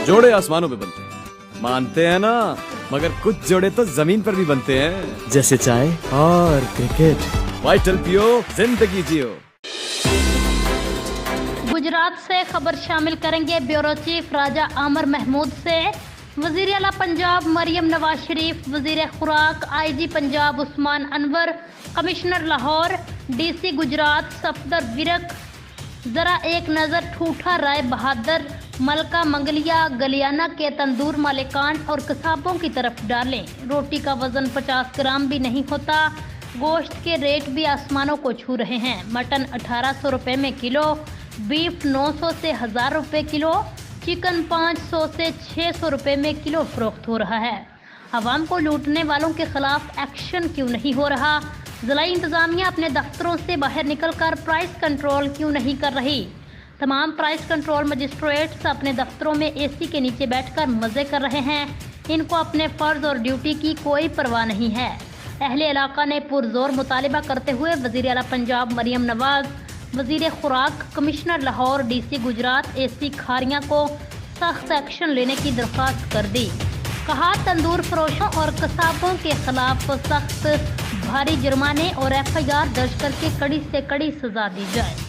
जोड़े आसमानों पे बनते हैं, मानते हैं ना, मगर कुछ जोड़े तो जमीन पर भी बनते हैं, जैसे चाय और क्रिकेट। वाइटल पियो, जिंदगी जियो। गुजरात से खबर शामिल करेंगे ब्यूरो चीफ राजा आमिर महमूद से। वजीर आला पंजाब मरियम नवाज शरीफ, वजीर खुराक IG Punjab Usman Anwar, commissioner Lahore DC Gujarat Safdar Virk. जरा एक नज़र ठूठा राय बहादुर, मलका मंगलिया, गलियाना के तंदूर मालिकान और कसाबों की तरफ डालें। रोटी का वजन 50 ग्राम भी नहीं होता। गोश्त के रेट भी आसमानों को छू रहे हैं। मटन 1800 रुपये में किलो, बीफ 900 से 1000 रुपये किलो, चिकन 500 से 600 रुपये में किलो फरोख्त हो रहा है। आवाम को लूटने वालों के खिलाफ एक्शन क्यों नहीं हो रहा? ज़िलाई इंतज़ामिया अपने दफ्तरों से बाहर निकलकर प्राइस कंट्रोल क्यों नहीं कर रही? तमाम प्राइस कंट्रोल मजिस्ट्रेट्स अपने दफ्तरों में एसी के नीचे बैठकर मज़े कर रहे हैं। इनको अपने फ़र्ज़ और ड्यूटी की कोई परवाह नहीं है। अहले इलाका ने पुरजोर मुतालिबा करते हुए वज़ीर आला पंजाब मरियम नवाज, वज़ीर खुराक, commissioner Lahore, DC Gujrat AC Kharian को सख्त एक्शन लेने की दरख्वास्त कर दी। कहा तंदूर फरोशों और कसाबों के खिलाफ सख्त भारी जुर्माने और FIR दर्ज करके कड़ी से कड़ी सजा दी जाए।